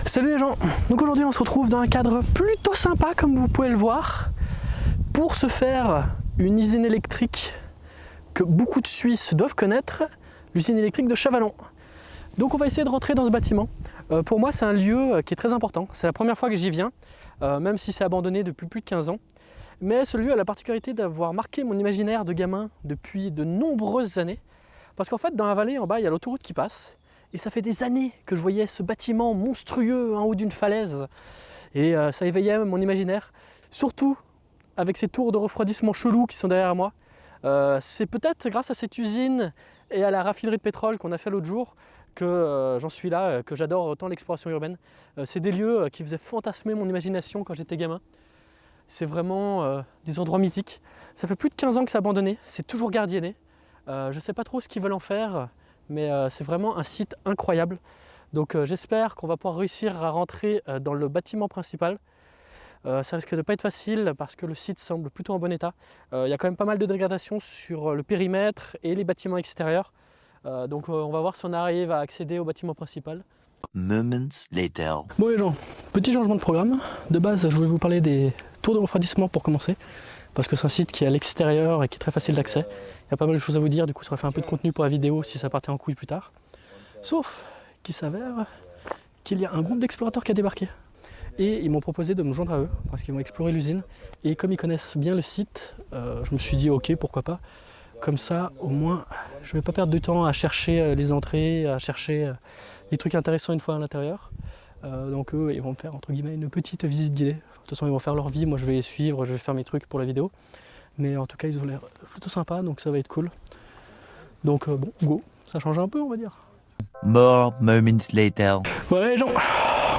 Salut les gens, donc aujourd'hui on se retrouve dans un cadre plutôt sympa comme vous pouvez le voir pour se faire une usine électrique que beaucoup de Suisses doivent connaître, l'usine électrique de Chavalon. Donc on va essayer de rentrer dans ce bâtiment. Pour moi c'est un lieu qui est très important, c'est la première fois que j'y viens, même si c'est abandonné depuis plus de 15 ans. Mais ce lieu a la particularité d'avoir marqué mon imaginaire de gamin depuis de nombreuses années. Parce qu'en fait dans la vallée en bas il y a l'autoroute qui passe. Et ça fait des années que je voyais ce bâtiment monstrueux en haut d'une falaise. Et ça éveillait mon imaginaire. Surtout avec ces tours de refroidissement chelous qui sont derrière moi. C'est peut-être grâce à cette usine et à la raffinerie de pétrole qu'on a fait l'autre jour que j'en suis là, que j'adore autant l'exploration urbaine. C'est des lieux qui faisaient fantasmer mon imagination quand j'étais gamin. C'est vraiment des endroits mythiques. Ça fait plus de 15 ans que c'est abandonné, c'est toujours gardienné. Je ne sais pas trop ce qu'ils veulent en faire. Mais c'est vraiment un site incroyable. Donc j'espère qu'on va pouvoir réussir à rentrer dans le bâtiment principal. Ça risque de ne pas être facile parce que le site semble plutôt en bon état. Il y a quand même pas mal de dégradation sur le périmètre et les bâtiments extérieurs. Donc on va voir si on arrive à accéder au bâtiment principal. Moments later. Bon les gens, petit changement de programme. De base je voulais vous parler des tours de refroidissement pour commencer. Parce que c'est un site qui est à l'extérieur et qui est très facile d'accès. Il y a pas mal de choses à vous dire, du coup ça va faire un peu de contenu pour la vidéo si ça partait en couille plus tard. Sauf qu'il s'avère qu'il y a un groupe d'explorateurs qui a débarqué. Et ils m'ont proposé de me joindre à eux, parce qu'ils vont explorer l'usine. Et comme ils connaissent bien le site, je me suis dit ok, pourquoi pas. Comme ça, au moins, je vais pas perdre du temps à chercher les entrées, à chercher les trucs intéressants une fois à l'intérieur. Donc eux, ils vont me faire entre guillemets une petite visite guidée. De toute façon, ils vont faire leur vie, moi je vais les suivre, je vais faire mes trucs pour la vidéo. Mais en tout cas, ils ont l'air plutôt sympas, donc ça va être cool. Donc bon, go, ça change un peu, on va dire. More moments later. Ouais les gens,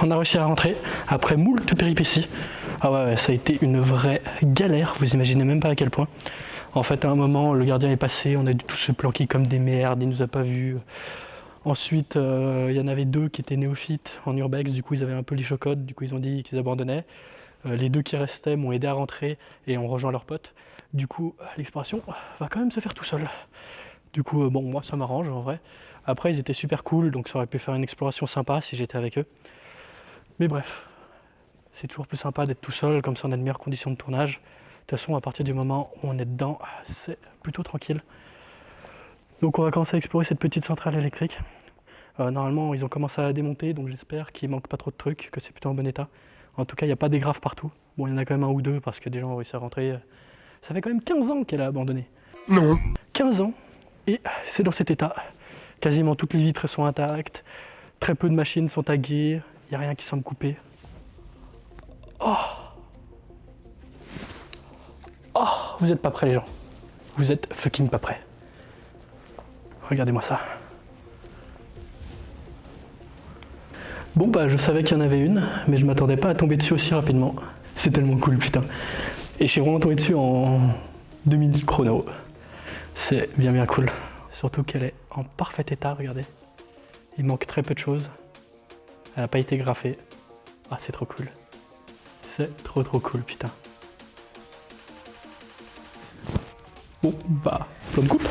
on a réussi à rentrer après moult péripéties. Ah ouais, ça a été une vraie galère, vous imaginez même pas à quel point. En fait, à un moment, le gardien est passé, on a dû tous se planquer comme des merdes, il nous a pas vus. Ensuite, il y en avait deux qui étaient néophytes en urbex, du coup ils avaient un peu les chocottes, du coup ils ont dit qu'ils abandonnaient. Les deux qui restaient m'ont aidé à rentrer et ont rejoint leurs potes. Du coup, l'exploration va quand même se faire tout seul. Du coup, bon, moi ça m'arrange en vrai. Après, ils étaient super cool, donc ça aurait pu faire une exploration sympa si j'étais avec eux. Mais bref, c'est toujours plus sympa d'être tout seul, comme ça on a de meilleures conditions de tournage. De toute façon, à partir du moment où on est dedans, c'est plutôt tranquille. Donc on va commencer à explorer cette petite centrale électrique. Normalement, ils ont commencé à la démonter, donc j'espère qu'il manque pas trop de trucs, que c'est plutôt en bon état. En tout cas, il n'y a pas d'égraves partout. Bon, il y en a quand même un ou deux parce que des gens ont réussi à rentrer. Ça fait quand même 15 ans qu'elle a abandonné. Non. 15 ans, et c'est dans cet état. Quasiment toutes les vitres sont intactes, très peu de machines sont taguées, il n'y a rien qui semble coupé. Oh, oh, vous n'êtes pas prêts les gens. Vous êtes fucking pas prêts. Regardez-moi ça. Bon bah je savais qu'il y en avait une, mais je m'attendais pas à tomber dessus aussi rapidement. C'est tellement cool putain. Et je suis vraiment tombé dessus en 2 minutes chrono. C'est bien cool. Surtout qu'elle est en parfait état, regardez. Il manque très peu de choses. Elle n'a pas été graffée. Ah c'est trop cool. C'est trop cool putain. Bon bah, plan de coupe.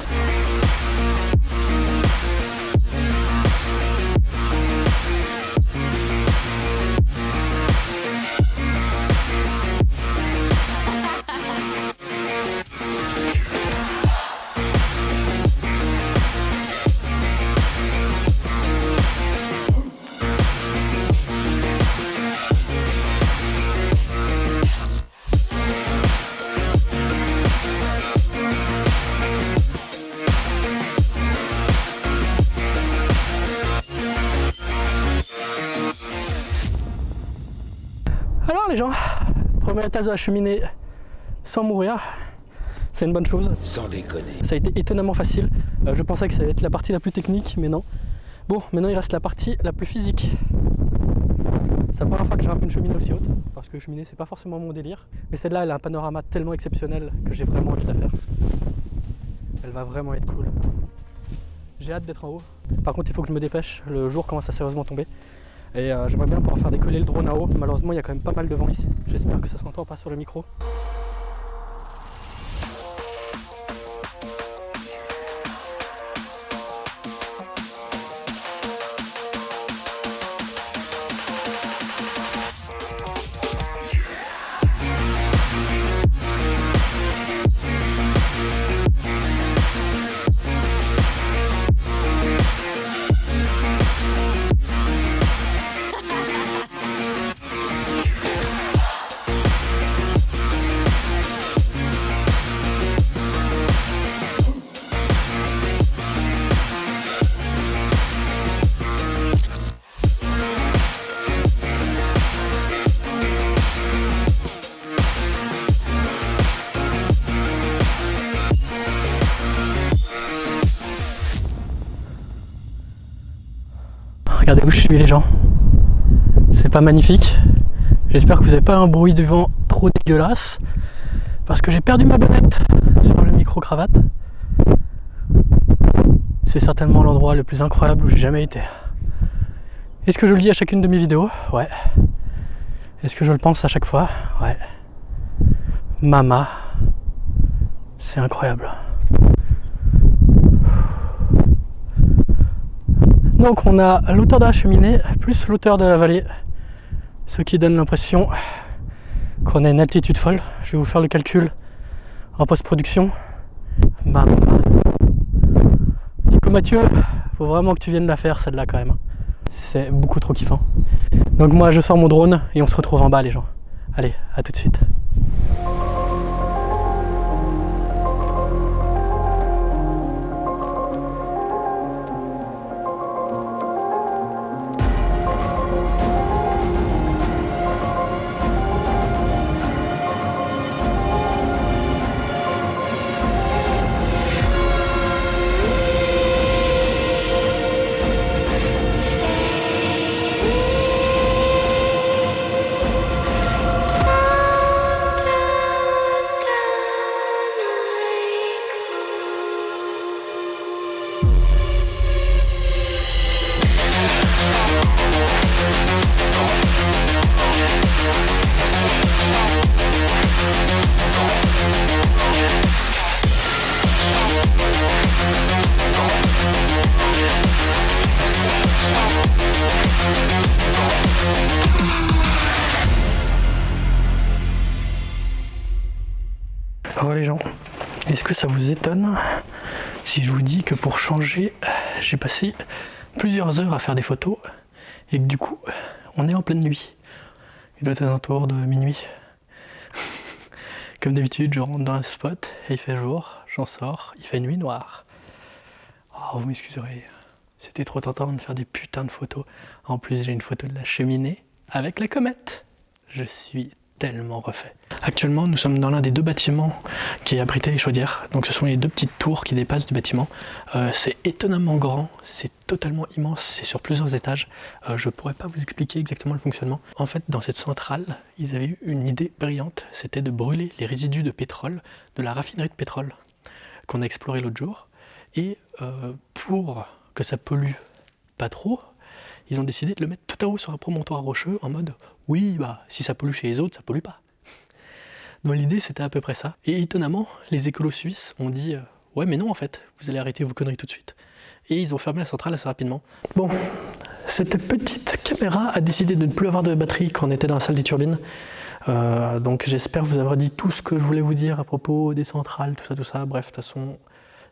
les gens, premier étage de la cheminée sans mourir, c'est une bonne chose. Sans déconner. Ça a été étonnamment facile, je pensais que ça allait être la partie la plus technique, mais non. Bon, maintenant il reste la partie la plus physique. C'est la première fois que je grimpe une cheminée aussi haute, parce que cheminée c'est pas forcément mon délire. Mais celle-là elle a un panorama tellement exceptionnel que j'ai vraiment envie de la faire. Elle va vraiment être cool. J'ai hâte d'être en haut. Par contre il faut que je me dépêche, le jour commence à sérieusement tomber. Et j'aimerais bien pouvoir faire décoller le drone en haut. Malheureusement il y a quand même pas mal de vent ici. J'espère que ça s'entend pas sur le micro. Regardez où je suis les gens. C'est pas magnifique. J'espère que vous n'avez pas un bruit du vent trop dégueulasse. Parce que j'ai perdu ma bonnette sur le micro-cravate. C'est certainement l'endroit le plus incroyable où j'ai jamais été. Est-ce que je le dis à chacune de mes vidéos? Ouais. Est-ce que je le pense à chaque fois? Ouais. Mama. C'est incroyable. Donc on a l'auteur de la cheminée plus l'auteur de la vallée, ce qui donne l'impression qu'on a une altitude folle. Je vais vous faire le calcul en post-production. Maman. Nico Mathieu, faut vraiment que tu viennes la faire celle-là quand même. C'est beaucoup trop kiffant. Donc moi je sors mon drone et on se retrouve en bas les gens. Allez, à tout de suite. Alors les gens, est-ce que ça vous étonne si je vous dis que pour changer, j'ai passé plusieurs heures à faire des photos et que du coup, on est en pleine nuit. Il doit être à un tour de minuit. Comme d'habitude, je rentre dans un spot et il fait jour, j'en sors, il fait nuit noire. Oh, vous m'excuserez, c'était trop tentant de faire des putains de photos. En plus, j'ai une photo de la cheminée avec la comète. Je suis tellement refait. Actuellement, nous sommes dans l'un des deux bâtiments qui abritait les chaudières. Donc ce sont les deux petites tours qui dépassent du bâtiment. C'est étonnamment grand, c'est totalement immense, c'est sur plusieurs étages. Je pourrais pas vous expliquer exactement le fonctionnement. En fait, dans cette centrale, ils avaient eu une idée brillante, c'était de brûler les résidus de pétrole de la raffinerie de pétrole qu'on a exploré l'autre jour. Et pour que ça pollue pas trop, ils ont décidé de le mettre tout en haut sur un promontoire rocheux en mode oui, bah si ça pollue chez les autres, ça pollue pas. Donc l'idée c'était à peu près ça. Et étonnamment, les écolos suisses ont dit ouais mais non en fait, vous allez arrêter vos conneries tout de suite. Et ils ont fermé la centrale assez rapidement. Bon, cette petite caméra a décidé de ne plus avoir de batterie quand on était dans la salle des turbines. Donc j'espère vous avoir dit tout ce que je voulais vous dire à propos des centrales, tout ça. Bref, de toute façon,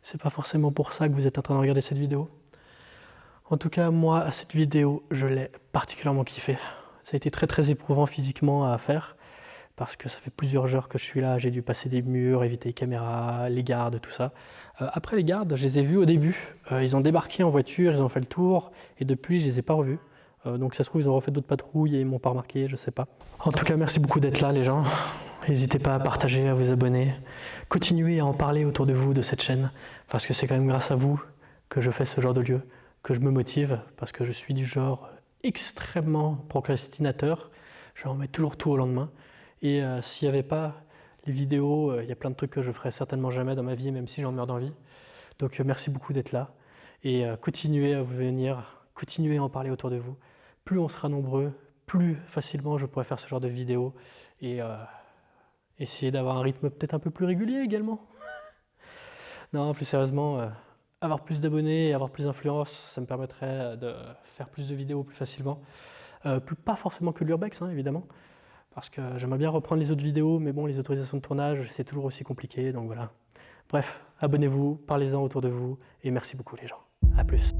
c'est pas forcément pour ça que vous êtes en train de regarder cette vidéo. En tout cas, moi, cette vidéo, je l'ai particulièrement kiffée. Ça a été très éprouvant physiquement à faire, parce que ça fait plusieurs heures que je suis là, j'ai dû passer des murs, éviter les caméras, les gardes, tout ça. Après les gardes, je les ai vus au début, ils ont débarqué en voiture, ils ont fait le tour, et depuis, je les ai pas revus. Donc ça se trouve, ils ont refait d'autres patrouilles et ils m'ont pas remarqué, je sais pas. En tout cas, merci beaucoup d'être là, les gens. N'hésitez pas à partager, à vous abonner. Continuez à en parler autour de vous, de cette chaîne, parce que c'est quand même grâce à vous que je fais ce genre de lieu, que je me motive, parce que je suis du genre extrêmement procrastinateur. Je remets toujours tout au lendemain. Et s'il n'y avait pas les vidéos, il y a plein de trucs que je ferais certainement jamais dans ma vie, même si j'en meurs d'envie. Donc merci beaucoup d'être là. Et continuez à vous venir, continuez à en parler autour de vous. Plus on sera nombreux, plus facilement je pourrai faire ce genre de vidéos. Et essayer d'avoir un rythme peut-être un peu plus régulier également. Non, plus sérieusement, avoir plus d'abonnés et avoir plus d'influence, ça me permettrait de faire plus de vidéos plus facilement. Pas forcément que l'urbex, hein, évidemment, parce que j'aimerais bien reprendre les autres vidéos, mais bon, les autorisations de tournage, c'est toujours aussi compliqué, donc voilà. Bref, abonnez-vous, parlez-en autour de vous, et merci beaucoup les gens. À plus.